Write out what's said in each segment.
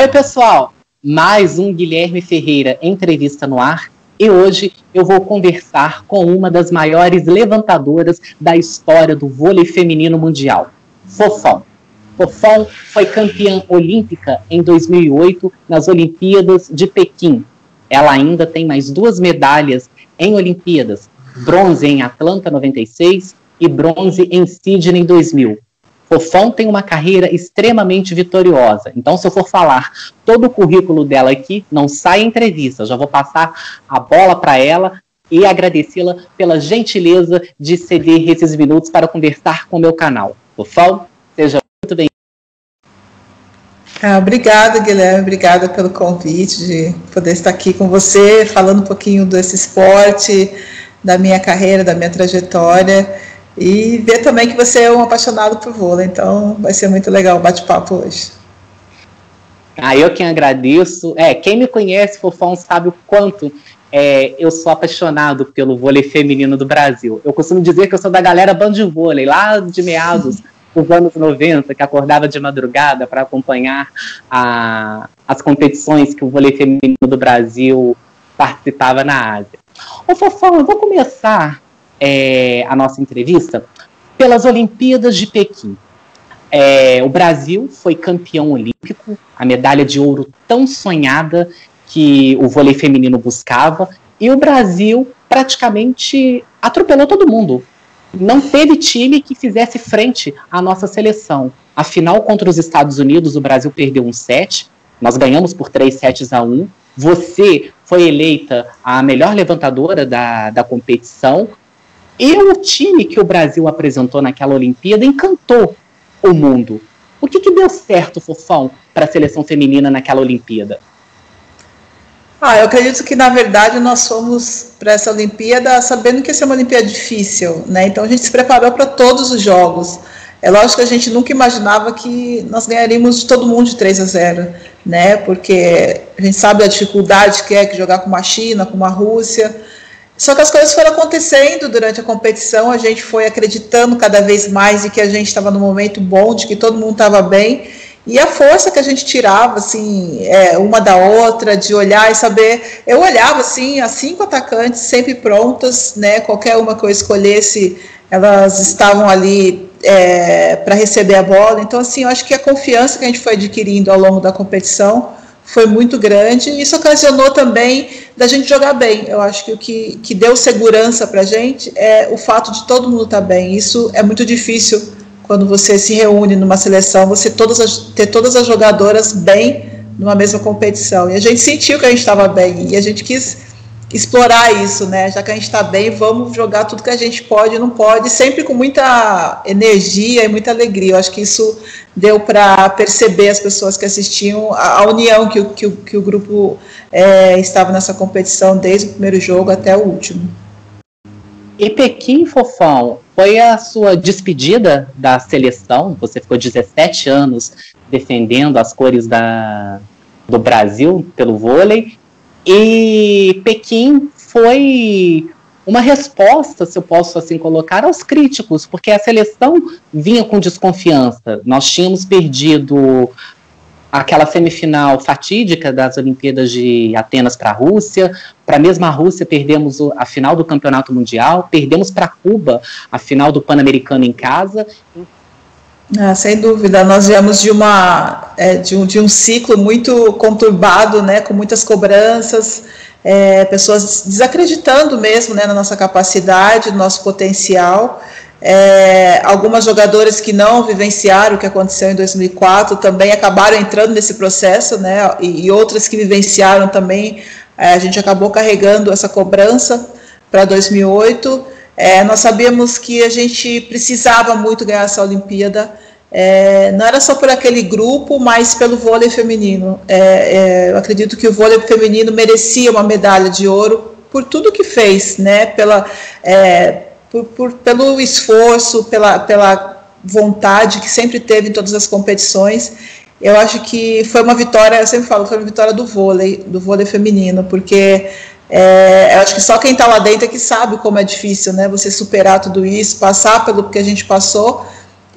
Oi, pessoal! Mais um Guilherme Ferreira entrevista no ar e hoje eu vou conversar com uma das maiores levantadoras da história do vôlei feminino mundial, Fofão. Fofão foi campeã olímpica em 2008 nas Olimpíadas de Pequim. Ela ainda tem mais 2 medalhas em Olimpíadas, bronze em Atlanta 96 e bronze em Sydney 2000. Fofão tem uma carreira extremamente vitoriosa. Então, se eu for falar todo o currículo dela aqui, não sai entrevista. Eu já vou passar a bola para ela e agradecê-la pela gentileza de ceder esses minutos para conversar com o meu canal. Fofão, seja muito bem. Obrigada, Guilherme. Obrigada pelo convite de poder estar aqui com você, falando um pouquinho desse esporte, da minha carreira, da minha trajetória. E ver também que você é um apaixonado por vôlei, então vai ser muito legal o bate-papo hoje. Eu quem agradeço. Quem me conhece, Fofão, sabe o quanto eu sou apaixonado pelo vôlei feminino do Brasil. Eu costumo dizer que eu sou da galera Bandivôlei, lá de meados dos anos 90, que acordava de madrugada para acompanhar as competições que o vôlei feminino do Brasil participava na Ásia. Ô, Fofão, eu vou começar a nossa entrevista pelas Olimpíadas de Pequim. O Brasil foi campeão olímpico, a medalha de ouro tão sonhada que o vôlei feminino buscava, e o Brasil praticamente atropelou todo mundo. Não teve time que fizesse frente à nossa seleção. A final contra os Estados Unidos, o Brasil perdeu um set, nós ganhamos por 3-1. Você foi eleita a melhor levantadora da competição. E o time que o Brasil apresentou naquela Olimpíada encantou o mundo. O que deu certo, Fofão, para a seleção feminina naquela Olimpíada? Eu acredito que, na verdade, nós fomos para essa Olimpíada sabendo que ia ser uma Olimpíada difícil, né? Então a gente se preparou para todos os jogos. É lógico que a gente nunca imaginava que nós ganharíamos de todo mundo de 3-0, né? Porque a gente sabe a dificuldade que é jogar com uma China, com uma Rússia. Só que as coisas foram acontecendo durante a competição, a gente foi acreditando cada vez mais de que a gente estava num momento bom, de que todo mundo estava bem, e a força que a gente tirava, assim, uma da outra, de olhar e saber. Eu olhava, assim, as 5 atacantes sempre prontas, né, qualquer uma que eu escolhesse, elas estavam ali para receber a bola. Então, assim, eu acho que a confiança que a gente foi adquirindo ao longo da competição foi muito grande, e isso ocasionou também da gente jogar bem. Eu acho que o que deu segurança para a gente é o fato de todo mundo estar bem. Isso é muito difícil quando você se reúne numa seleção, você ter todas as jogadoras bem numa mesma competição. E a gente sentiu que a gente estava bem, e a gente quis explorar isso, né? Já que a gente está bem, vamos jogar tudo que a gente pode e não pode, sempre com muita energia e muita alegria. Eu acho que isso deu para perceber as pessoas que assistiam a união que o grupo estava nessa competição desde o primeiro jogo até o último. E Pequim, Fofão, foi a sua despedida da seleção? Você ficou 17 anos defendendo as cores do Brasil pelo vôlei. E Pequim foi uma resposta, se eu posso assim colocar, aos críticos, porque a seleção vinha com desconfiança. Nós tínhamos perdido aquela semifinal fatídica das Olimpíadas de Atenas para a Rússia, para a mesma Rússia perdemos a final do Campeonato Mundial, perdemos para Cuba a final do Pan-Americano em casa. Sem dúvida, nós viemos de um ciclo muito conturbado, né, com muitas cobranças, pessoas desacreditando mesmo, né, na nossa capacidade, no nosso potencial. Algumas jogadoras que não vivenciaram o que aconteceu em 2004 também acabaram entrando nesse processo, né, e outras que vivenciaram também, a gente acabou carregando essa cobrança para 2008. Nós sabíamos que a gente precisava muito ganhar essa Olimpíada, não era só por aquele grupo, mas pelo vôlei feminino. Eu acredito que o vôlei feminino merecia uma medalha de ouro por tudo que fez, né? Pelo esforço, pela vontade que sempre teve em todas as competições. Eu acho que foi uma vitória, eu sempre falo, foi uma vitória do vôlei feminino, porque eu acho que só quem está lá dentro é que sabe como é difícil, né? Você superar tudo isso, passar pelo que a gente passou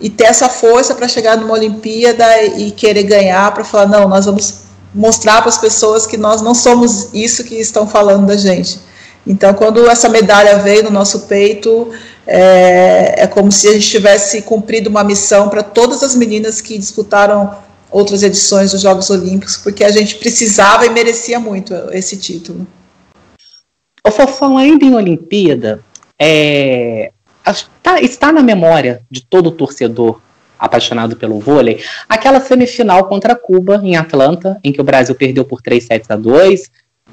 e ter essa força para chegar numa Olimpíada e querer ganhar, para falar, não, nós vamos mostrar para as pessoas que nós não somos isso que estão falando da gente. Então, quando essa medalha veio no nosso peito, é como se a gente tivesse cumprido uma missão para todas as meninas que disputaram outras edições dos Jogos Olímpicos, porque a gente precisava e merecia muito esse título. O Fofão, ainda em Olimpíada, está na memória de todo torcedor apaixonado pelo vôlei, aquela semifinal contra Cuba, em Atlanta, em que o Brasil perdeu por 3-2,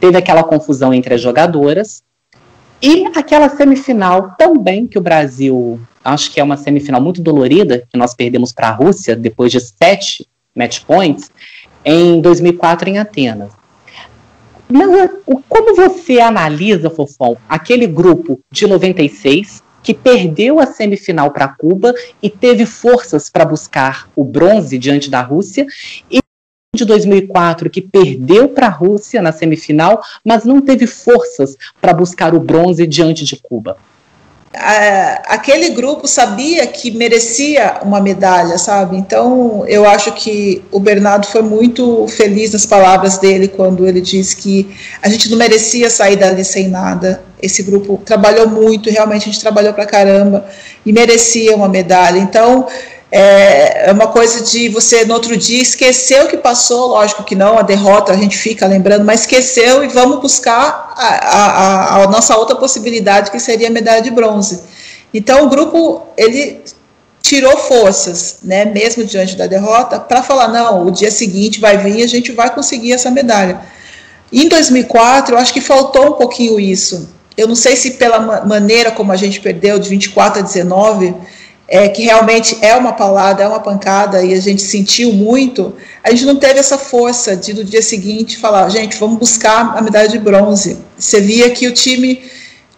teve aquela confusão entre as jogadoras, e aquela semifinal também que o Brasil, acho que é uma semifinal muito dolorida, que nós perdemos para a Rússia, depois de 7 match points, em 2004 em Atenas. Como você analisa, Fofão, aquele grupo de 96, que perdeu a semifinal para Cuba e teve forças para buscar o bronze diante da Rússia, e de 2004, que perdeu para a Rússia na semifinal, mas não teve forças para buscar o bronze diante de Cuba? Aquele grupo sabia que merecia uma medalha, sabe? Então, eu acho que o Bernardo foi muito feliz nas palavras dele quando ele disse que a gente não merecia sair dali sem nada. Esse grupo trabalhou muito, realmente a gente trabalhou pra caramba e merecia uma medalha. Então, é uma coisa de você, no outro dia, esquecer o que passou, lógico que não, a derrota a gente fica lembrando, mas esqueceu e vamos buscar a nossa outra possibilidade, que seria a medalha de bronze. Então, o grupo, ele tirou forças, né, mesmo diante da derrota, para falar, não, o dia seguinte vai vir e a gente vai conseguir essa medalha. Em 2004, eu acho que faltou um pouquinho isso. Eu não sei se pela maneira como a gente perdeu, de 24-19, que realmente é uma paulada, é uma pancada, e a gente sentiu muito, a gente não teve essa força de, no dia seguinte, falar, gente, vamos buscar a medalha de bronze. Você via que o time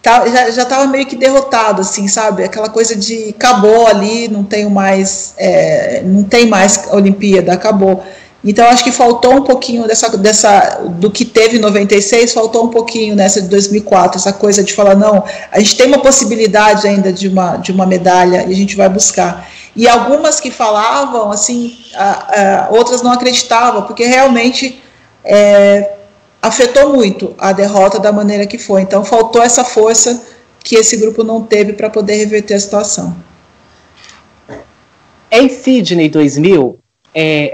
já estava meio que derrotado, assim, sabe? Aquela coisa de, acabou ali, não tem mais Olimpíada, acabou. Então, acho que faltou um pouquinho do que teve em 96, faltou um pouquinho nessa de 2004, essa coisa de falar, não, a gente tem uma possibilidade ainda de uma medalha e a gente vai buscar. E algumas que falavam, assim, outras não acreditavam, porque realmente afetou muito a derrota da maneira que foi. Então, faltou essa força que esse grupo não teve para poder reverter a situação. Em Sydney 2000,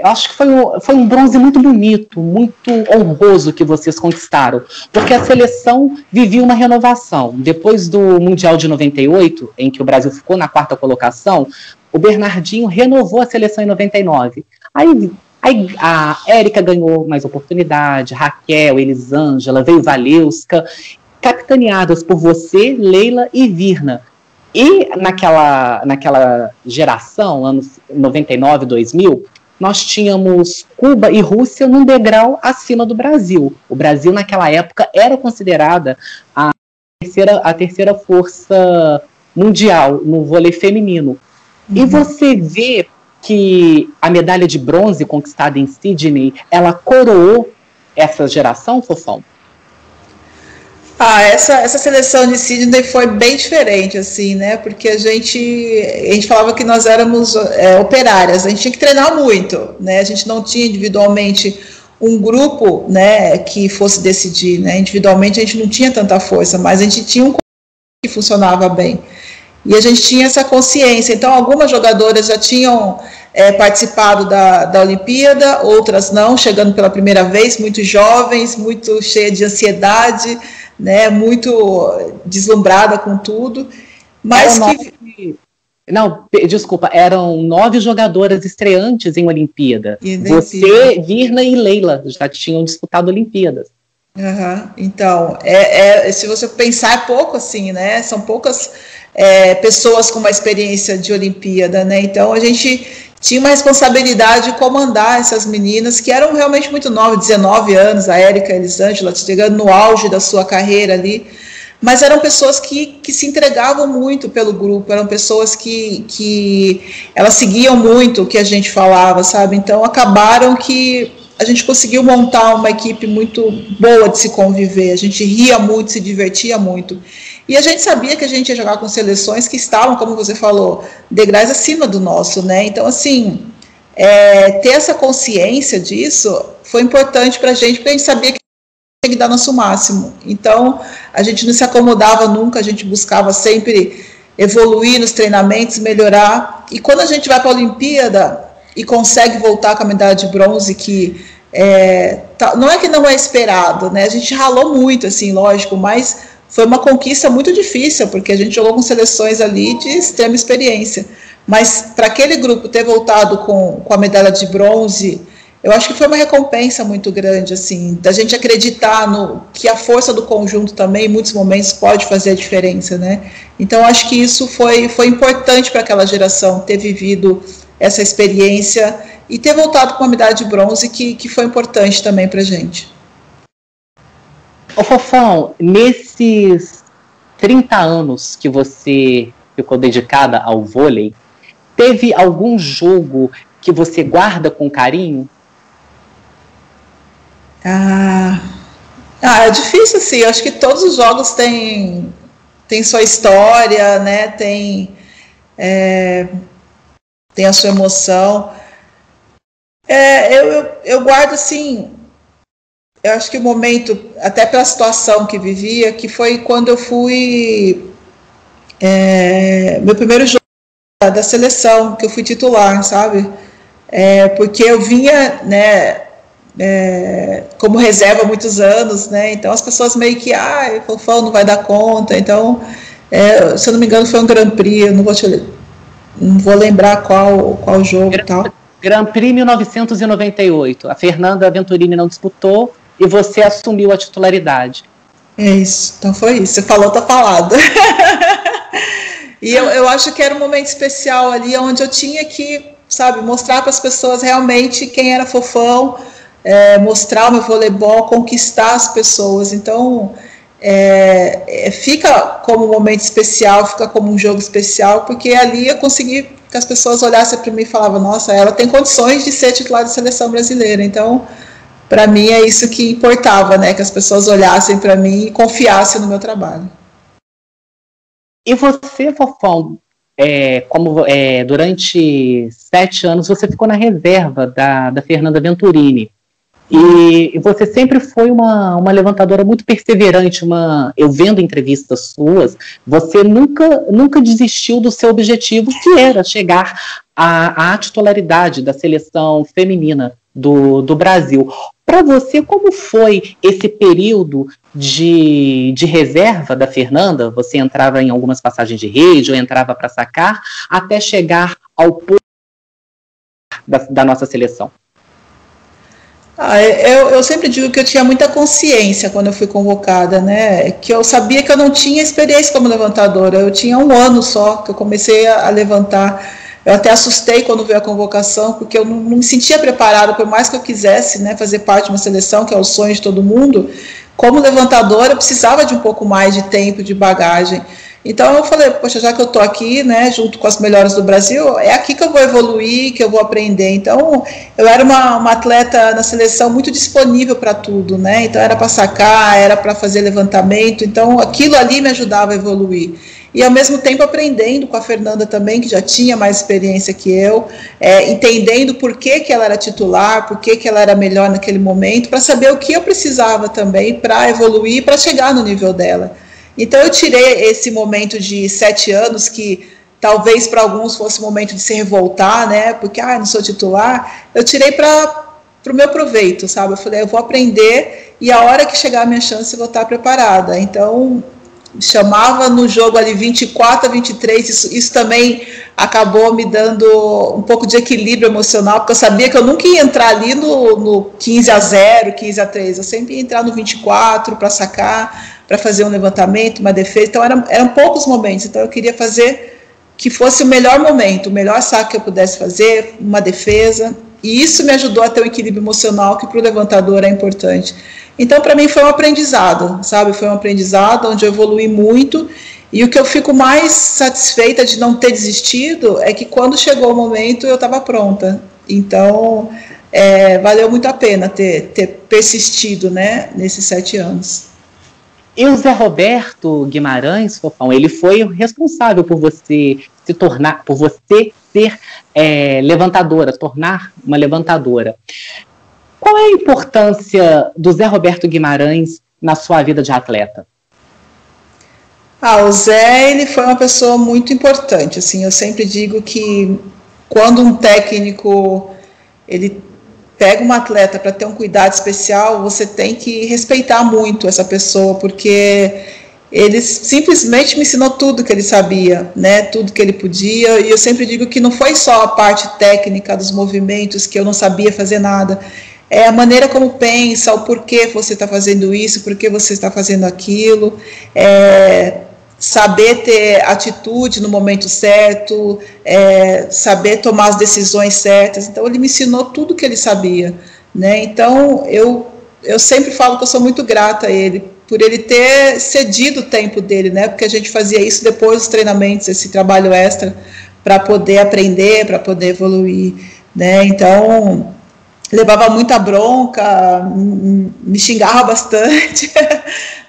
acho que foi um bronze muito bonito, muito honroso que vocês conquistaram, porque a seleção vivia uma renovação. Depois do Mundial de 98, em que o Brasil ficou na 4ª colocação, o Bernardinho renovou a seleção em 99. Aí a Érica ganhou mais oportunidade, Raquel, Elisângela, veio Valeuska, capitaneadas por você, Leila e Virna. E naquela geração, anos 99, 2000, nós tínhamos Cuba e Rússia num degrau acima do Brasil. O Brasil, naquela época, era considerada a terceira força mundial no vôlei feminino. Uhum. E você vê que a medalha de bronze conquistada em Sydney, ela coroou essa geração, Fofão? Essa seleção de Sydney foi bem diferente, assim, né, porque a gente falava que nós éramos operárias, a gente tinha que treinar muito, né, a gente não tinha individualmente um grupo, né, que fosse decidir, né, individualmente a gente não tinha tanta força, mas a gente tinha um que funcionava bem, e a gente tinha essa consciência. Então, algumas jogadoras já tinham participado da Olimpíada, outras não, chegando pela primeira vez, muito jovens, muito cheias de ansiedade, né, muito deslumbrada com tudo, mas eram 9 jogadoras estreantes em Olimpíada. Você, Virna e Leila já tinham disputado Olimpíadas. Uhum. Então, se você pensar, é pouco assim, né? São poucas pessoas com uma experiência de Olimpíada, né? Então, a gente tinha uma responsabilidade de comandar essas meninas que eram realmente muito novas, 19 anos, a Érica, a Elisângela, chegando no auge da sua carreira ali, mas eram pessoas que se entregavam muito pelo grupo, eram pessoas que elas seguiam muito o que a gente falava, sabe? Então, acabaram que a gente conseguiu montar uma equipe muito boa de se conviver, a gente ria muito, se divertia muito. E a gente sabia que a gente ia jogar com seleções que estavam, como você falou, degraus acima do nosso, né? Então, assim, ter essa consciência disso foi importante para a gente, porque a gente sabia que tinha que dar nosso máximo. Então, a gente não se acomodava nunca, a gente buscava sempre evoluir nos treinamentos, melhorar. E quando a gente vai para a Olimpíada e consegue voltar com a medalha de bronze, que não é que não é esperado, né? A gente ralou muito, assim, lógico, mas foi uma conquista muito difícil, porque a gente jogou com seleções ali de extrema experiência. Mas para aquele grupo ter voltado com a medalha de bronze, eu acho que foi uma recompensa muito grande, assim, da gente acreditar que a força do conjunto também, em muitos momentos, pode fazer a diferença, né? Então, acho que isso foi importante para aquela geração, ter vivido essa experiência e ter voltado com uma medalha de bronze, que foi importante também para a gente. Ô Fofão, nesses 30 anos que você ficou dedicada ao vôlei, teve algum jogo que você guarda com carinho? É difícil, assim. Eu acho que todos os jogos têm sua história, né? Tem a sua emoção. Eu guardo, assim, eu acho que o momento, até pela situação que vivia, que foi quando eu fui meu primeiro jogo da seleção, que eu fui titular, sabe? Porque eu vinha, né, como reserva há muitos anos, né? Então as pessoas meio que, Fofão não vai dar conta. Então, se eu não me engano, foi um Grand Prix, eu não vou lembrar qual jogo e tal. Grand Prix 1998. A Fernanda Venturini não disputou e você assumiu a titularidade. É isso, então foi isso. Você falou, tá falado. E eu acho que era um momento especial ali, onde eu tinha que, sabe, mostrar para as pessoas realmente quem era Fofão, mostrar o meu voleibol, conquistar as pessoas. Então, fica como um momento especial, fica como um jogo especial, porque ali eu consegui que as pessoas olhassem para mim e falavam, nossa, ela tem condições de ser titular da seleção brasileira. Então, para mim é isso que importava, né, que as pessoas olhassem para mim e confiassem no meu trabalho. E você, Fofão, durante 7 anos você ficou na reserva da Fernanda Venturini. E você sempre foi uma levantadora muito perseverante. Eu vendo entrevistas suas, você nunca desistiu do seu objetivo, que era chegar à titularidade da seleção feminina do Brasil. Para você, como foi esse período de reserva da Fernanda? Você entrava em algumas passagens de rede ou entrava para sacar, até chegar ao ponto da nossa seleção? Eu sempre digo que eu tinha muita consciência quando eu fui convocada, né? Que eu sabia que eu não tinha experiência como levantadora. Eu tinha 1 ano só que eu comecei a levantar. Eu até assustei quando veio a convocação, porque eu não me sentia preparada, por mais que eu quisesse, né, fazer parte de uma seleção, que é o sonho de todo mundo. Como levantadora, eu precisava de um pouco mais de tempo, de bagagem. Então eu falei, poxa, já que eu estou aqui, né, junto com as melhores do Brasil, é aqui que eu vou evoluir, que eu vou aprender. Então eu era uma atleta na seleção muito disponível para tudo, né? Então era para sacar, era para fazer levantamento, então aquilo ali me ajudava a evoluir. E ao mesmo tempo aprendendo com a Fernanda também, que já tinha mais experiência que eu, entendendo por que ela era titular, por que ela era melhor naquele momento, para saber o que eu precisava também para evoluir, para chegar no nível dela. Então eu tirei esse momento de 7 anos, que talvez para alguns fosse o momento de se revoltar, né, porque não sou titular, eu tirei para o meu proveito, sabe? Eu falei, eu vou aprender e a hora que chegar a minha chance eu vou estar preparada. Então chamava no jogo ali 24-23, isso também acabou me dando um pouco de equilíbrio emocional, porque eu sabia que eu nunca ia entrar ali no 15-0, 15-3, eu sempre ia entrar no 24 para sacar, para fazer um levantamento, uma defesa. Então eram poucos momentos, então eu queria fazer que fosse o melhor momento, o melhor saque que eu pudesse fazer, uma defesa, e isso me ajudou a ter um equilíbrio emocional, que para o levantador é importante. Então, para mim, foi um aprendizado, sabe? Foi um aprendizado onde eu evolui muito, e o que eu fico mais satisfeita de não ter desistido é que quando chegou o momento eu estava pronta. Então, valeu muito a pena ter persistido, né, nesses 7 anos. E o Zé Roberto Guimarães, Fofão, ele foi o responsável por você se tornar, por você ser levantadora, tornar uma levantadora. Qual é a importância do Zé Roberto Guimarães na sua vida de atleta? O Zé, ele foi uma pessoa muito importante, assim, eu sempre digo que quando um técnico, ele pega um atleta para ter um cuidado especial, você tem que respeitar muito essa pessoa, porque ele simplesmente me ensinou tudo que ele sabia, né, tudo que ele podia, e eu sempre digo que não foi só a parte técnica dos movimentos, que eu não sabia fazer nada, é a maneira como pensa, o porquê você está fazendo isso, porquê você está fazendo aquilo, saber ter atitude no momento certo, saber tomar as decisões certas. Então ele me ensinou tudo que ele sabia, né? Então eu sempre falo que eu sou muito grata a ele por ele ter cedido o tempo dele, né? Porque a gente fazia isso depois dos treinamentos, esse trabalho extra, para poder aprender, para poder evoluir, né? Então levava muita bronca, me xingava bastante,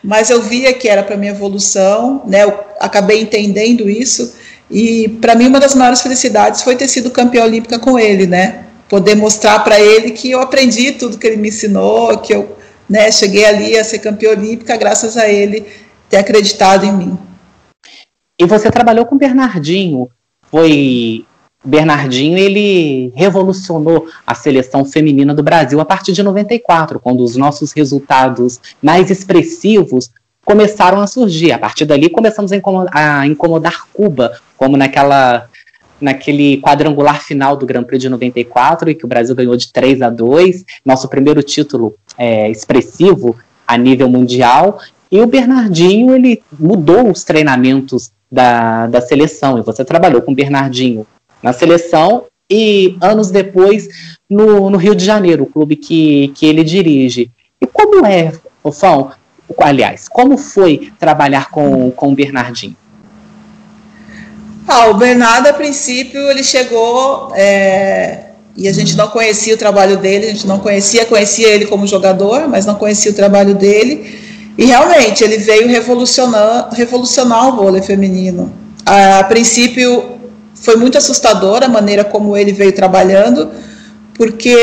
mas eu via que era para minha evolução, né? Eu acabei entendendo isso, e para mim uma das maiores felicidades foi ter sido campeã olímpica com ele, né? Poder mostrar para ele que eu aprendi tudo que ele me ensinou, que eu, né, cheguei ali a ser campeã olímpica graças a ele ter acreditado em mim. E você trabalhou com o Bernardinho, Bernardinho, ele revolucionou a seleção feminina do Brasil a partir de 94, quando os nossos resultados mais expressivos começaram a surgir. A partir dali começamos a incomodar Cuba, como naquele quadrangular final do Grand Prix de 94, em que o Brasil ganhou de 3-2, nosso primeiro título expressivo a nível mundial. E o Bernardinho, ele mudou os treinamentos da seleção, e você trabalhou com o Bernardinho na seleção e anos depois no Rio de Janeiro, o clube que ele dirige. E como Fofão, aliás, como foi trabalhar com o Bernardinho? O Bernardo, a princípio, ele chegou e a gente não conhecia o trabalho dele, a gente não conhecia ele como jogador, mas não conhecia o trabalho dele, e realmente ele veio revolucionar o vôlei feminino. A princípio foi muito assustador a maneira como ele veio trabalhando, porque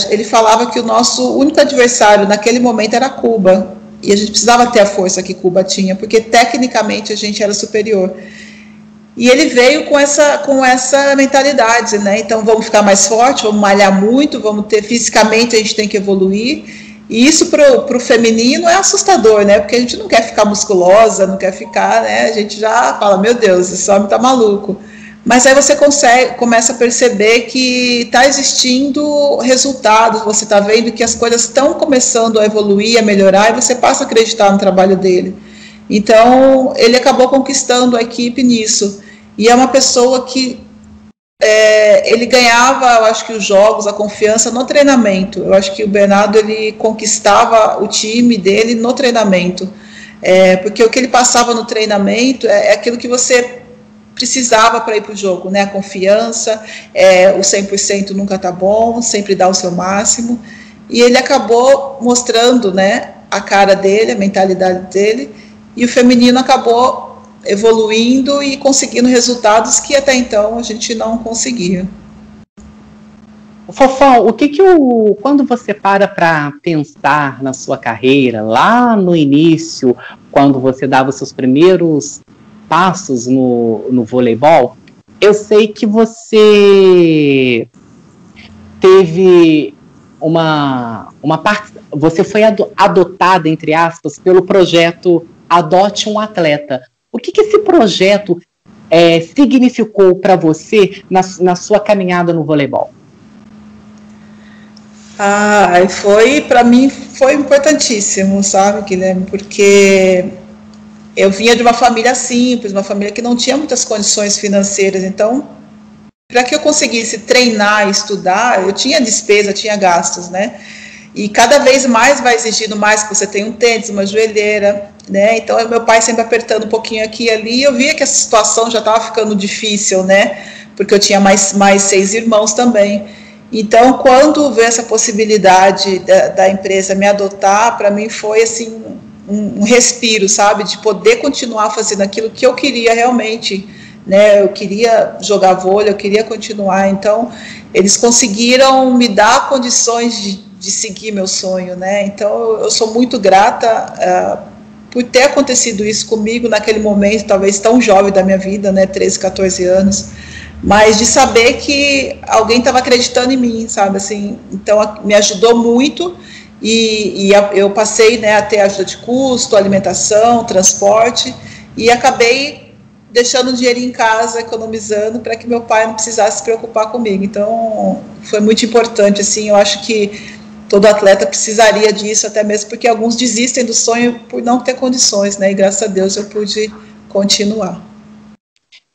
ele falava que o nosso único adversário naquele momento era Cuba, e a gente precisava ter a força que Cuba tinha, porque tecnicamente a gente era superior. E ele veio com essa mentalidade, né? Então vamos ficar mais forte, vamos malhar muito, fisicamente a gente tem que evoluir. E isso para o feminino é assustador, né? Porque a gente não quer ficar musculosa, não quer ficar, né? A gente já fala, meu Deus, esse homem tá maluco. Mas aí você começa a perceber que está existindo resultados, você está vendo que as coisas estão começando a evoluir, a melhorar, e você passa a acreditar no trabalho dele. Então, ele acabou conquistando a equipe nisso. E é uma pessoa que ele ganhava, eu acho que os jogos, a confiança no treinamento. Eu acho que o Bernardo, ele conquistava o time dele no treinamento. Porque o que ele passava no treinamento é aquilo que você precisava para ir para o jogo, né? A confiança, o 100% nunca está bom, sempre dá o seu máximo. E ele acabou mostrando, né, a cara dele, a mentalidade dele, e o feminino acabou evoluindo e conseguindo resultados que até então a gente não conseguia. Fofão, quando você para pensar na sua carreira, lá no início, quando você dava os seus primeiros passos no voleibol, eu sei que você teve você foi adotada, entre aspas, pelo projeto Adote um Atleta. O que esse projeto significou para você na sua caminhada no voleibol? Para mim foi importantíssimo, sabe, Guilherme, porque eu vinha de uma família simples, uma família que não tinha muitas condições financeiras, então, para que eu conseguisse treinar e estudar, eu tinha despesa, tinha gastos, né? E cada vez mais vai exigindo mais, que você tem um tênis, uma joelheira, né? Então, meu pai sempre apertando um pouquinho aqui e ali, e eu via que essa situação já estava ficando difícil, né? Porque eu tinha mais 6 irmãos também. Então, quando veio essa possibilidade da empresa me adotar, para mim foi assim um respiro, sabe, de poder continuar fazendo aquilo que eu queria realmente, né, eu queria jogar vôlei, eu queria continuar, então eles conseguiram me dar condições de seguir meu sonho, né, então eu sou muito grata por ter acontecido isso comigo naquele momento, talvez tão jovem da minha vida, né, 13, 14 anos, mas de saber que alguém estava acreditando em mim, sabe, assim, então me ajudou muito. E eu passei, né, a ter ajuda de custo, alimentação, transporte, e acabei deixando o dinheiro em casa, economizando, para que meu pai não precisasse se preocupar comigo. Então, foi muito importante, assim, eu acho que todo atleta precisaria disso, até mesmo porque alguns desistem do sonho por não ter condições, né, e graças a Deus eu pude continuar.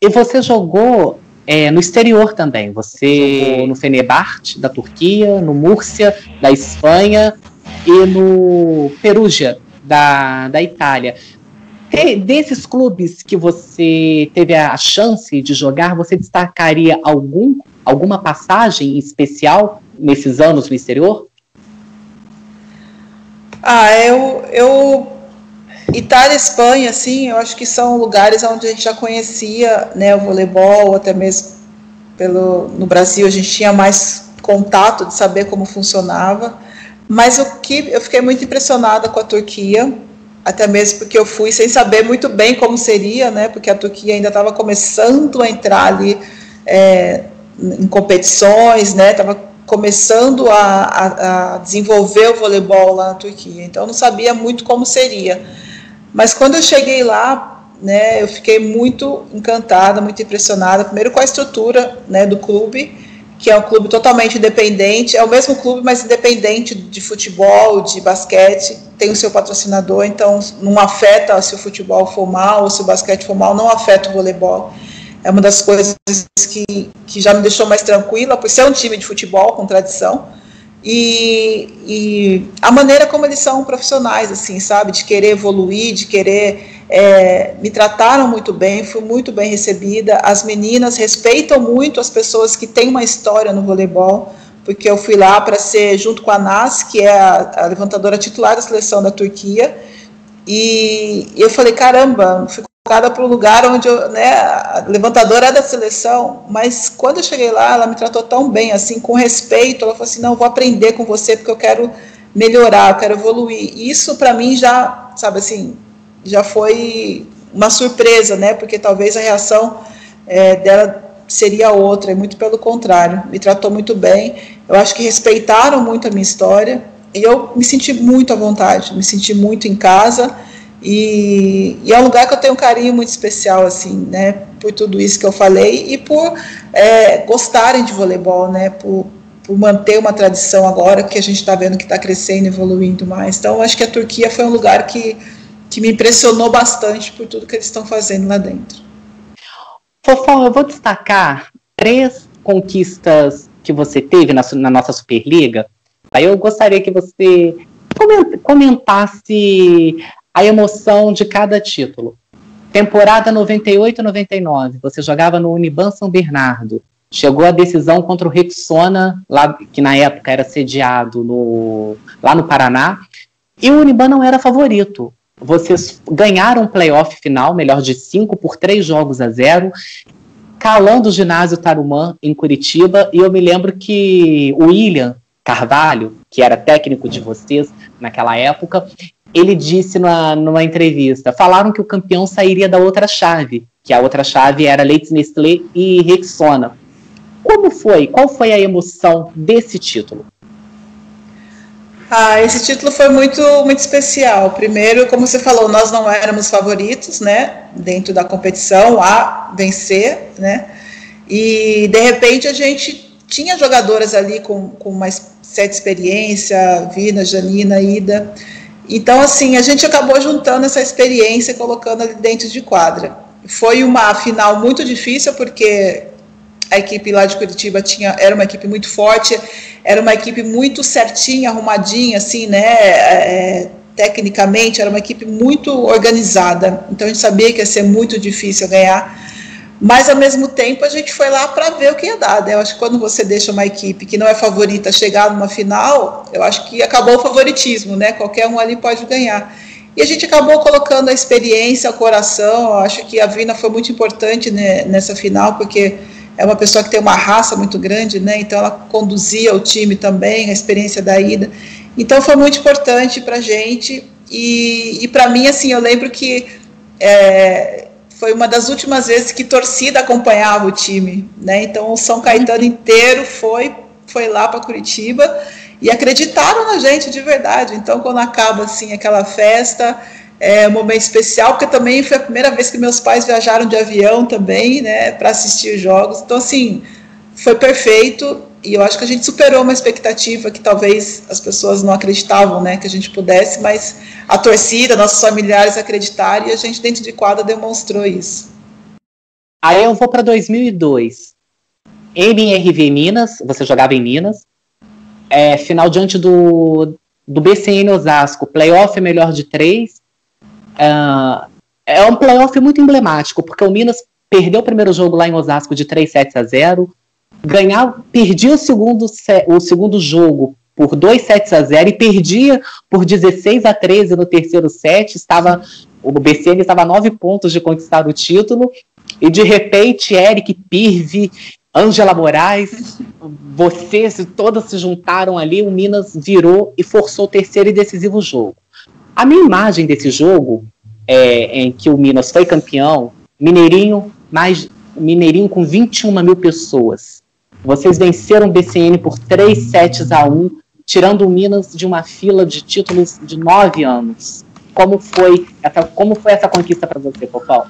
E você jogou no exterior também, você jogou no Fenerbahçe, da Turquia, no Murcia, da Espanha, e no Perugia, da Itália. Desses clubes que você teve a chance de jogar, você destacaria alguma passagem especial nesses anos no exterior? Itália e Espanha, assim, eu acho que são lugares onde a gente já conhecia, né, o voleibol, até mesmo no Brasil a gente tinha mais contato de saber como funcionava. Mas eu fiquei muito impressionada com a Turquia, até mesmo porque eu fui sem saber muito bem como seria, né? Porque a Turquia ainda estava começando a entrar ali em competições, né? Estava começando a desenvolver o voleibol lá na Turquia. Então, eu não sabia muito como seria. Mas quando eu cheguei lá, né? Eu fiquei muito encantada, muito impressionada. Primeiro com a estrutura, né, do clube, que é um clube totalmente independente, é o mesmo clube, mas independente de futebol, de basquete, tem o seu patrocinador, então não afeta se o futebol for mal ou se o basquete for mal, não afeta o voleibol. É uma das coisas que já me deixou mais tranquila, por ser um time de futebol com tradição, e a maneira como eles são profissionais, assim, sabe, de querer evoluir, de querer... me trataram muito bem, fui muito bem recebida, as meninas respeitam muito as pessoas que têm uma história no voleibol, porque eu fui lá para ser, junto com a Naz, que é a levantadora titular da seleção da Turquia, e eu falei, caramba, fui colocada para o lugar onde a levantadora é da seleção, mas quando eu cheguei lá, ela me tratou tão bem, assim, com respeito, ela falou assim, não, eu vou aprender com você, porque eu quero melhorar, eu quero evoluir, e isso para mim já, sabe assim, já foi uma surpresa, né, porque talvez a reação dela seria outra, e muito pelo contrário, me tratou muito bem, eu acho que respeitaram muito a minha história, e eu me senti muito à vontade, me senti muito em casa, e é um lugar que eu tenho um carinho muito especial, assim, né, por tudo isso que eu falei, e por gostarem de voleibol, né, por manter uma tradição agora, que a gente está vendo que está crescendo, evoluindo mais, então eu acho que a Turquia foi um lugar que me impressionou bastante por tudo que eles estão fazendo lá dentro. Fofão, eu vou destacar 3 conquistas que você teve na nossa Superliga. Aí eu gostaria que você comentasse a emoção de cada título. Temporada 98-99, você jogava no Uniban São Bernardo. Chegou a decisão contra o Rexona, lá, que na época era sediado lá no Paraná. E o Uniban não era favorito. Vocês ganharam um playoff final, melhor de 5, por 3-0, calando o ginásio Tarumã, em Curitiba, e eu me lembro que o William Carvalho, que era técnico de vocês naquela época, ele disse numa entrevista, falaram que o campeão sairia da outra chave, que a outra chave era Leite Nestlé e Rexona. Qual foi a emoção desse título? Esse título foi muito, muito especial. Primeiro, como você falou, nós não éramos favoritos, né, dentro da competição a vencer, né, e de repente a gente tinha jogadoras ali com uma certa experiência, Vina, Janina, Ida, então assim, a gente acabou juntando essa experiência e colocando ali dentro de quadra. Foi uma final muito difícil, porque a equipe lá de Curitiba era uma equipe muito forte, era uma equipe muito certinha, arrumadinha, assim, né, tecnicamente, era uma equipe muito organizada, então a gente sabia que ia ser muito difícil ganhar, mas ao mesmo tempo a gente foi lá para ver o que ia dar, né? Eu acho que quando você deixa uma equipe que não é favorita chegar numa final, eu acho que acabou o favoritismo, né, qualquer um ali pode ganhar, E a gente acabou colocando a experiência, o coração. Eu acho que a Vina foi muito importante, né, nessa final, porque é uma pessoa que tem uma raça muito grande, né? Então ela conduzia o time também, a experiência da ida. Então foi muito importante para a gente. E para mim, assim, eu lembro que foi uma das últimas vezes que torcida acompanhava o time, né? Então o São Caetano inteiro foi lá para Curitiba e acreditaram na gente de verdade. Então quando acaba assim aquela festa, é um momento especial, porque também foi a primeira vez que meus pais viajaram de avião também, né, para assistir os jogos. Então assim, foi perfeito. E eu acho que a gente superou uma expectativa que talvez as pessoas não acreditavam, né, que a gente pudesse, mas a torcida, nossos familiares acreditaram e a gente dentro de quadra demonstrou isso. Aí eu vou para 2002. MRV Minas, você jogava em Minas, final diante do BCN Osasco, playoff melhor de 3. É um playoff muito emblemático, porque o Minas perdeu o primeiro jogo lá em Osasco de 3-7-0, perdia o segundo jogo por 2-7-0 e perdia por 16-13 no terceiro set. O BCN estava a 9 pontos de conquistar o título, e de repente Eric Pirve, Ângela Moraes, todas se juntaram ali, o Minas virou e forçou o terceiro e decisivo jogo. A minha imagem desse jogo, em que o Minas foi campeão, Mineirinho com 21 mil pessoas. Vocês venceram o BCN por 3-1, tirando o Minas de uma fila de títulos de 9 anos. Como foi essa conquista para você, Fofão?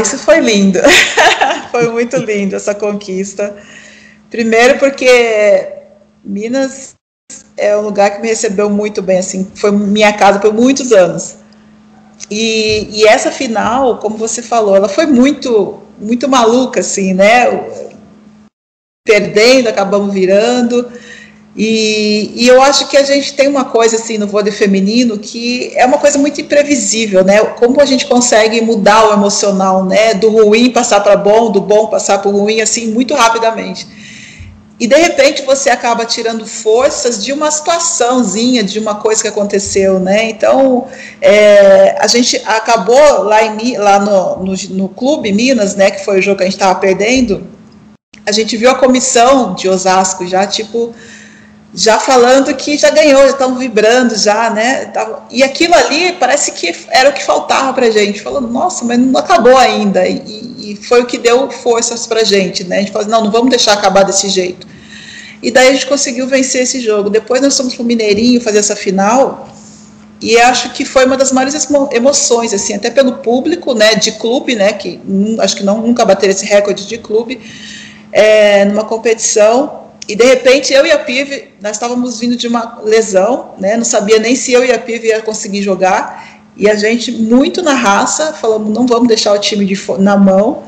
Isso foi lindo. Foi muito lindo essa conquista. Primeiro porque Minas é um lugar que me recebeu muito bem, assim, foi minha casa por muitos anos. E essa final, como você falou, ela foi muito, muito maluca, assim, né? Perdendo, acabamos virando. E eu acho que a gente tem uma coisa assim no vôlei feminino que é uma coisa muito imprevisível, né? Como a gente consegue mudar o emocional, né? Do ruim passar para bom, do bom passar para o ruim, assim, muito rapidamente. E de repente você acaba tirando forças de uma situaçãozinha, de uma coisa que aconteceu, né? Então a gente acabou lá no Clube Minas, né? Que foi o jogo que a gente estava perdendo. A gente viu a comissão de Osasco já falando que já ganhou, já estavam vibrando já, né? E aquilo ali parece que era o que faltava pra gente, falando, nossa, mas não acabou ainda, e foi o que deu forças pra gente, né? A gente falou, não vamos deixar acabar desse jeito. E daí a gente conseguiu vencer esse jogo. Depois nós fomos pro Mineirinho fazer essa final, e acho que foi uma das maiores emoções, assim, até pelo público, né, de clube, né, que acho que nunca bateram esse recorde de clube, numa competição. E de repente eu e a Pive, nós estávamos vindo de uma lesão, né? Não sabia nem se eu e a Pive ia conseguir jogar, e a gente muito na raça, falamos, não vamos deixar o time na mão,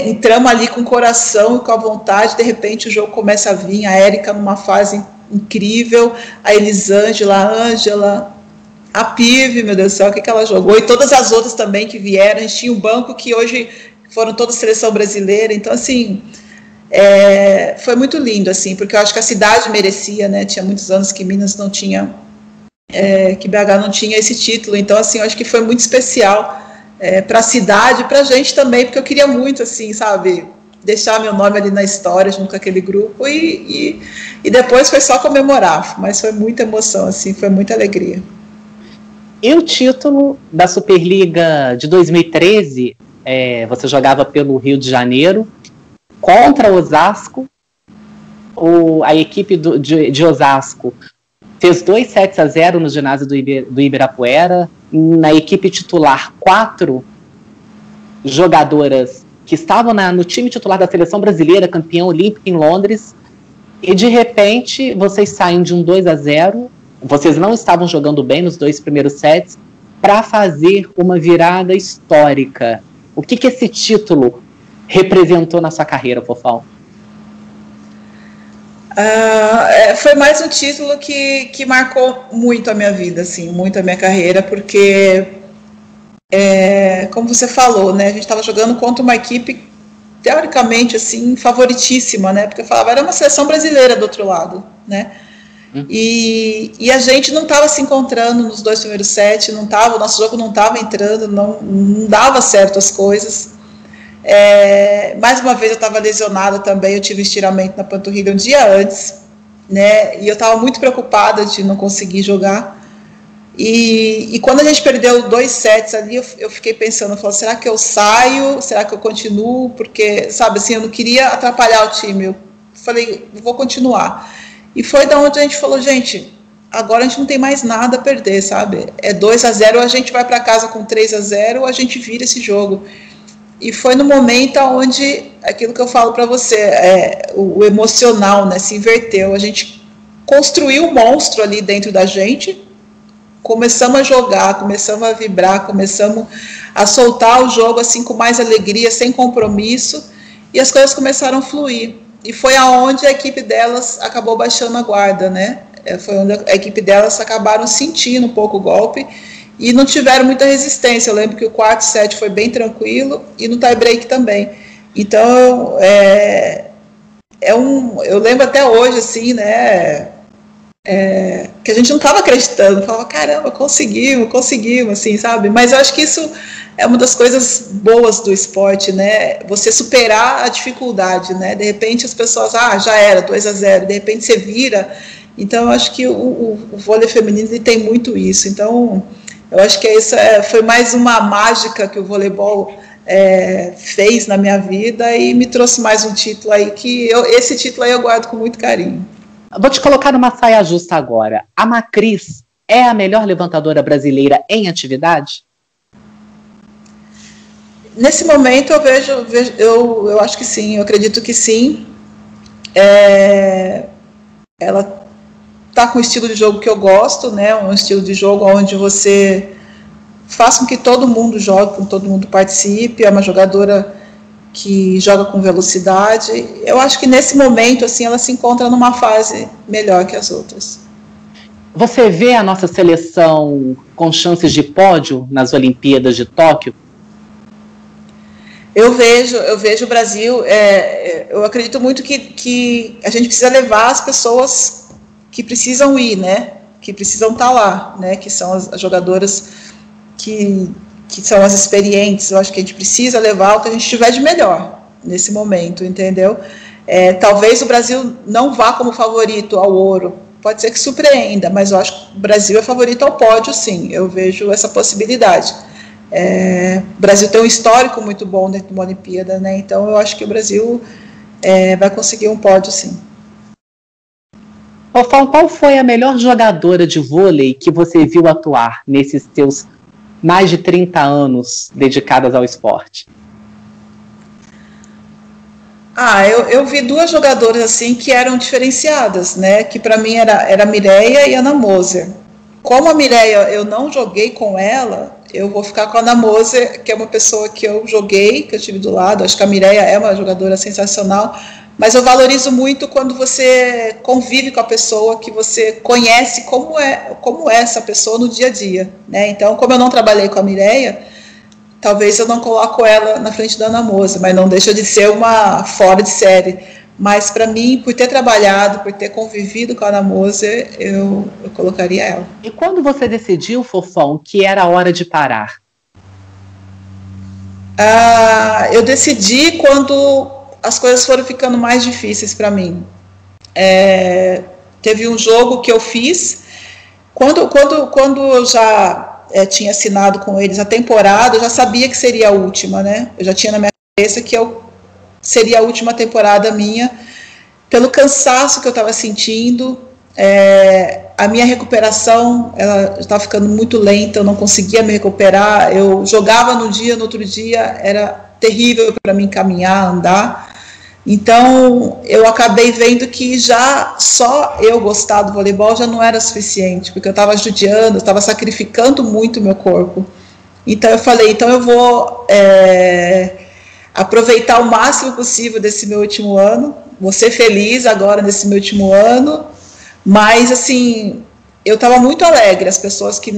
entramos ali com o coração e com a vontade. De repente o jogo começa a vir, a Érica numa fase incrível, a Elisângela, a Ângela, a Pive, meu Deus do céu, o que ela jogou, e todas as outras também que vieram. A gente tinha um banco que hoje foram todas seleção brasileira, então assim... foi muito lindo, assim, porque eu acho que a cidade merecia, né? Tinha muitos anos que Minas não tinha, que BH não tinha esse título, então, assim, eu acho que foi muito especial para a cidade, para a gente também, porque eu queria muito, assim, sabe, deixar meu nome ali na história, junto com aquele grupo, e depois foi só comemorar, mas foi muita emoção, assim, foi muita alegria. E o título da Superliga de 2013, você jogava pelo Rio de Janeiro, contra Osasco. A equipe de Osasco fez 2-7-0 no ginásio do Ibirapuera. Na equipe titular, 4 jogadoras que estavam no time titular da seleção brasileira, campeão olímpico em Londres, e de repente vocês saem de um 2-0, vocês não estavam jogando bem nos 2 primeiros sets, para fazer uma virada histórica. O que esse título representou na sua carreira, Fofão? Foi mais um título que marcou muito a minha vida, assim, muito a minha carreira, porque, como você falou, né, a gente estava jogando contra uma equipe, teoricamente, assim, favoritíssima, né, porque eu falava, era uma seleção brasileira do outro lado, né, E a gente não estava se encontrando nos 2 primeiros sets, o nosso jogo não estava entrando, não dava certo as coisas. Mais uma vez eu estava lesionada também, eu tive estiramento na panturrilha um dia antes, né? E eu estava muito preocupada de não conseguir jogar. E quando a gente perdeu 2 sets ali, eu fiquei pensando, será que eu saio? Será que eu continuo? Porque, sabe, assim, eu não queria atrapalhar o time. Eu falei, vou continuar. E foi da onde a gente falou, gente, agora a gente não tem mais nada a perder, sabe? É 2-0, ou a gente vai para casa com 3-0, ou a gente vira esse jogo. E foi no momento onde, aquilo que eu falo para você, o emocional, né, se inverteu. A gente construiu um monstro ali dentro da gente, começamos a jogar, começamos a vibrar, começamos a soltar o jogo assim com mais alegria, sem compromisso, e as coisas começaram a fluir. E foi aonde a equipe delas acabou baixando a guarda, né? Foi onde a equipe delas acabaram sentindo um pouco o golpe e não tiveram muita resistência. Eu lembro que o 4 set foi bem tranquilo e no tie-break também. Então, eu lembro até hoje, assim, né? Que a gente não estava acreditando, falava, caramba, conseguimos, assim, sabe? Mas eu acho que isso é uma das coisas boas do esporte, né? Você superar a dificuldade, né? De repente as pessoas, já era 2-0, de repente você vira. Então eu acho que o vôlei feminino ele tem muito isso. Então eu acho que isso foi mais uma mágica que o voleibol fez na minha vida e me trouxe mais um título aí, esse título aí eu guardo com muito carinho. Vou te colocar numa saia justa agora. A Macris é a melhor levantadora brasileira em atividade? Nesse momento eu acho que sim, eu acredito que sim. Ela está com o estilo de jogo que eu gosto, né? Um estilo de jogo onde você faz com que todo mundo jogue, com todo mundo participe. É uma jogadora que joga com velocidade. Eu acho que nesse momento assim, ela se encontra numa fase melhor que as outras. Você vê a nossa seleção com chances de pódio nas Olimpíadas de Tóquio? Eu vejo o Brasil, eu acredito muito que a gente precisa levar as pessoas que precisam ir, né, que precisam estar lá, né, que são as jogadoras que são as experientes. Eu acho que a gente precisa levar o que a gente tiver de melhor nesse momento, entendeu? Talvez o Brasil não vá como favorito ao ouro, pode ser que surpreenda, mas eu acho que o Brasil é favorito ao pódio, sim, eu vejo essa possibilidade. O Brasil tem um histórico muito bom dentro de uma Olimpíada, né? Então eu acho que o Brasil vai conseguir um pódio, sim. Qual foi a melhor jogadora de vôlei que você viu atuar nesses seus mais de 30 anos dedicadas ao esporte? Eu vi 2 jogadoras assim que eram diferenciadas, né? Que para mim era a Mireia e a Ana Moser. Como a Mireia eu não joguei com ela, eu vou ficar com a Ana Moser, que é uma pessoa que eu joguei, que eu tive do lado. Acho que a Mireia é uma jogadora sensacional, mas eu valorizo muito quando você convive com a pessoa, que você conhece como é essa pessoa no dia a dia, né? Então, como eu não trabalhei com a Mireia, talvez eu não coloco ela na frente da Ana Moser, mas não deixa de ser uma fora de série. Mas para mim, por ter trabalhado, por ter convivido com a Ana Moser, eu colocaria ela. E quando você decidiu, Fofão, que era a hora de parar? Eu decidi quando as coisas foram ficando mais difíceis para mim. Teve um jogo que eu fiz, quando eu já tinha assinado com eles a temporada, eu já sabia que seria a última, né? Eu já tinha na minha cabeça que seria a última temporada minha, pelo cansaço que eu estava sentindo. A minha recuperação estava ficando muito lenta, eu não conseguia me recuperar. Eu jogava num dia, no outro dia era terrível para mim caminhar, andar. Então eu acabei vendo que já só eu gostar do voleibol já não era suficiente, porque eu estava judiando, eu estava sacrificando muito o meu corpo. Então eu falei, eu vou aproveitar o máximo possível desse meu último ano, vou ser feliz agora nesse meu último ano. Mas assim, eu estava muito alegre. As pessoas que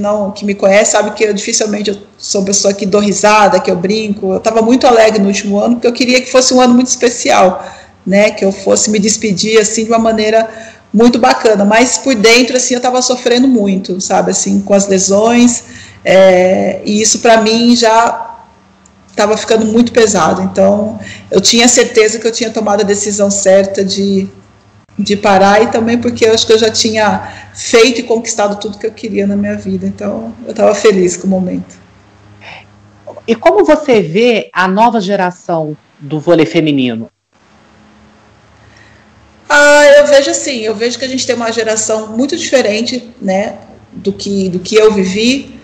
me conhecem sabem que eu dificilmente sou uma pessoa que dou risada, que eu brinco. Eu estava muito alegre no último ano, porque eu queria que fosse um ano muito especial, né? Que eu fosse me despedir assim de uma maneira muito bacana, mas por dentro, assim, eu estava sofrendo muito, sabe, assim, com as lesões, e isso para mim já estava ficando muito pesado. Então eu tinha certeza que eu tinha tomado a decisão certa de parar, e também porque eu acho que eu já tinha feito e conquistado tudo que eu queria na minha vida, então eu estava feliz com o momento. E como você vê a nova geração do vôlei feminino? Eu vejo assim, eu vejo que a gente tem uma geração muito diferente, né, do que eu vivi,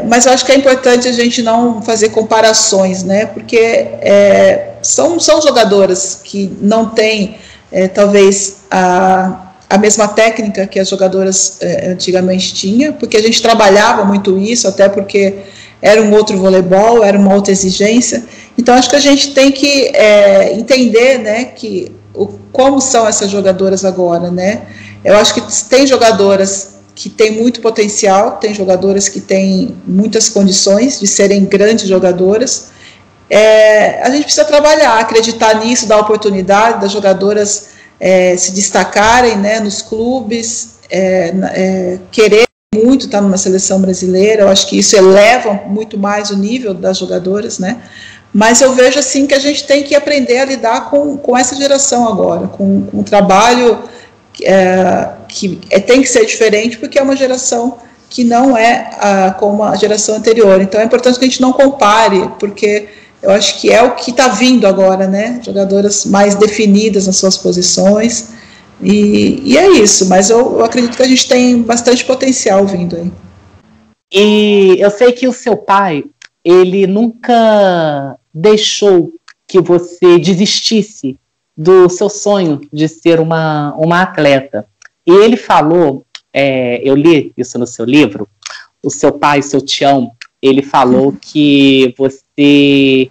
mas eu acho que é importante a gente não fazer comparações, né, porque são jogadoras que não têm, talvez, a mesma técnica que as jogadoras antigamente tinham, porque a gente trabalhava muito isso, até porque era um outro voleibol, era uma outra exigência. Então acho que a gente tem que entender, né, como são essas jogadoras agora, né? Eu acho que tem jogadoras que têm muito potencial, tem jogadoras que têm muitas condições de serem grandes jogadoras. A gente precisa trabalhar, acreditar nisso, dar oportunidade das jogadoras se destacarem, né, nos clubes, querer muito estar numa seleção brasileira. Eu acho que isso eleva muito mais o nível das jogadoras, né? Mas eu vejo assim que a gente tem que aprender a lidar com essa geração agora, com um trabalho que tem que ser diferente, porque é uma geração que não é como a geração anterior. Então é importante que a gente não compare, porque eu acho que é o que está vindo agora, né? Jogadoras mais definidas nas suas posições, e é isso. Mas eu acredito que a gente tem bastante potencial vindo aí. E eu sei que o seu pai, ele nunca deixou que você desistisse do seu sonho de ser uma atleta. E ele falou, eu li isso no seu livro, o seu pai, seu Tião, ele falou que você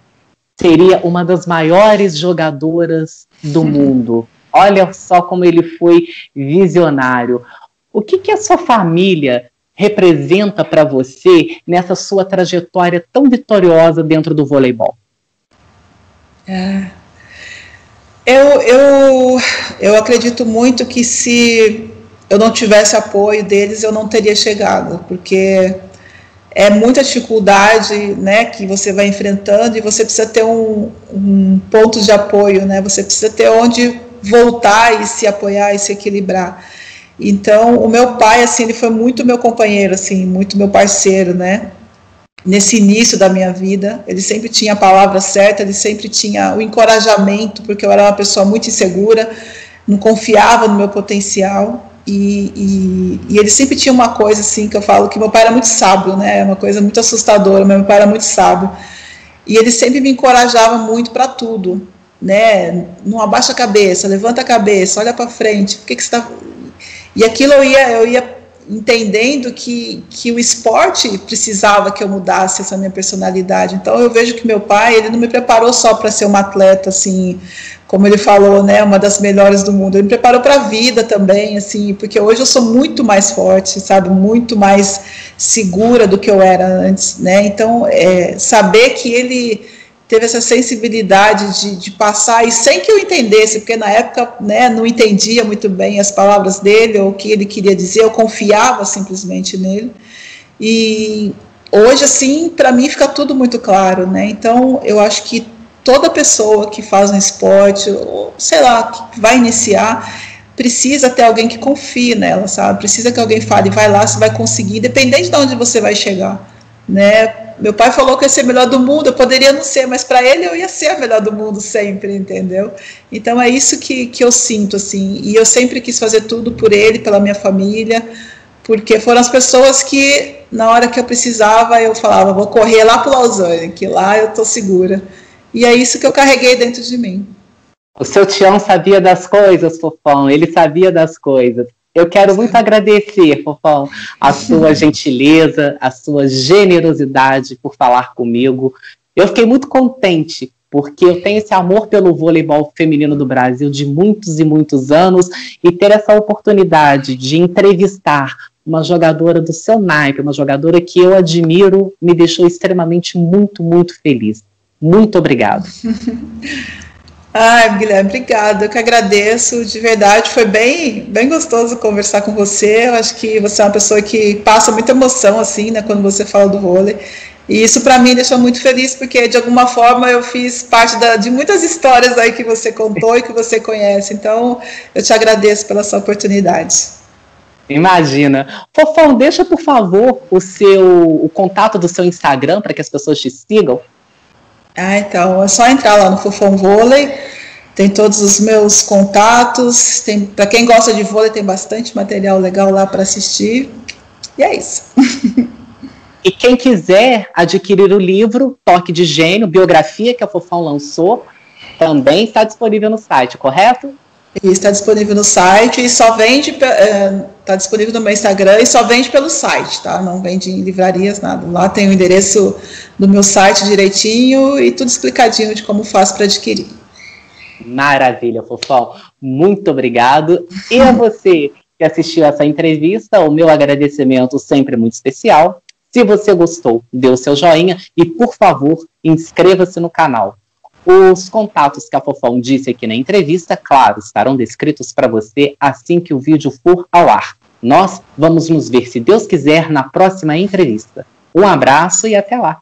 seria uma das maiores jogadoras do mundo. Olha só como ele foi visionário. O que a sua família representa para você nessa sua trajetória tão vitoriosa dentro do voleibol? Eu acredito muito que se eu não tivesse apoio deles, eu não teria chegado, porque é muita dificuldade, né, que você vai enfrentando, e você precisa ter um ponto de apoio, né, você precisa ter onde voltar e se apoiar e se equilibrar. Então, o meu pai, assim, ele foi muito meu companheiro, assim, muito meu parceiro, né, nesse início da minha vida. Ele sempre tinha a palavra certa, ele sempre tinha o encorajamento, porque eu era uma pessoa muito insegura, não confiava no meu potencial, e ele sempre tinha uma coisa, assim, que eu falo que meu pai era muito sábio, né, uma coisa muito assustadora, mas meu pai era muito sábio, e ele sempre me encorajava muito para tudo, né, não abaixa a cabeça, levanta a cabeça, olha para frente, por que você está... E aquilo eu ia entendendo que o esporte precisava que eu mudasse essa minha personalidade. Então eu vejo que meu pai, ele não me preparou só para ser uma atleta, assim, como ele falou, né, uma das melhores do mundo. Ele me preparou para a vida também, assim, porque hoje eu sou muito mais forte, sabe, muito mais segura do que eu era antes, né. Então saber que ele teve essa sensibilidade de passar, e sem que eu entendesse, porque na época, né, não entendia muito bem as palavras dele, ou o que ele queria dizer, eu confiava simplesmente nele, e hoje, assim, para mim fica tudo muito claro, né, então eu acho que toda pessoa que faz um esporte, ou sei lá, que vai iniciar, precisa ter alguém que confie nela, sabe, precisa que alguém fale, vai lá, você vai conseguir, independente de onde você vai chegar, né. Meu pai falou que eu ia ser a melhor do mundo, eu poderia não ser, mas para ele eu ia ser a melhor do mundo sempre, entendeu? Então é isso que eu sinto, assim, e eu sempre quis fazer tudo por ele, pela minha família, porque foram as pessoas que, na hora que eu precisava, eu falava, vou correr lá para o Lausanne, que lá eu estou segura, e é isso que eu carreguei dentro de mim. O seu Tião sabia das coisas, Fofão, ele sabia das coisas. Eu quero muito agradecer, Fofão, a sua gentileza, a sua generosidade por falar comigo. Eu fiquei muito contente, porque eu tenho esse amor pelo voleibol feminino do Brasil de muitos e muitos anos, e ter essa oportunidade de entrevistar uma jogadora do seu naipe, uma jogadora que eu admiro, me deixou extremamente muito, muito feliz. Muito obrigado. Ai, Guilherme, obrigada. Eu que agradeço, de verdade. Foi bem gostoso conversar com você. Eu acho que você é uma pessoa que passa muita emoção, assim, né, quando você fala do vôlei. E isso, para mim, deixou muito feliz, porque, de alguma forma, eu fiz parte de muitas histórias aí que você contou e que você conhece. Então, eu te agradeço pela sua oportunidade. Imagina. Fofão, deixa, por favor, o contato do seu Instagram para que as pessoas te sigam. Então, é só entrar lá no Fofão Vôlei, tem todos os meus contatos, para quem gosta de vôlei, tem bastante material legal lá para assistir, e é isso. E quem quiser adquirir o livro Toque de Gênio, biografia que a Fofão lançou, também está disponível no site, correto? Está disponível no site e só vende, está disponível no meu Instagram e só vende pelo site, tá? Não vende em livrarias, nada. Lá tem o endereço do meu site direitinho e tudo explicadinho de como faço para adquirir. Maravilha, Fofão. Muito obrigado. E a você que assistiu essa entrevista, o meu agradecimento sempre muito especial. Se você gostou, dê o seu joinha e, por favor, inscreva-se no canal. Os contatos que a Fofão disse aqui na entrevista, claro, estarão descritos para você assim que o vídeo for ao ar. Nós vamos nos ver, se Deus quiser, na próxima entrevista. Um abraço e até lá!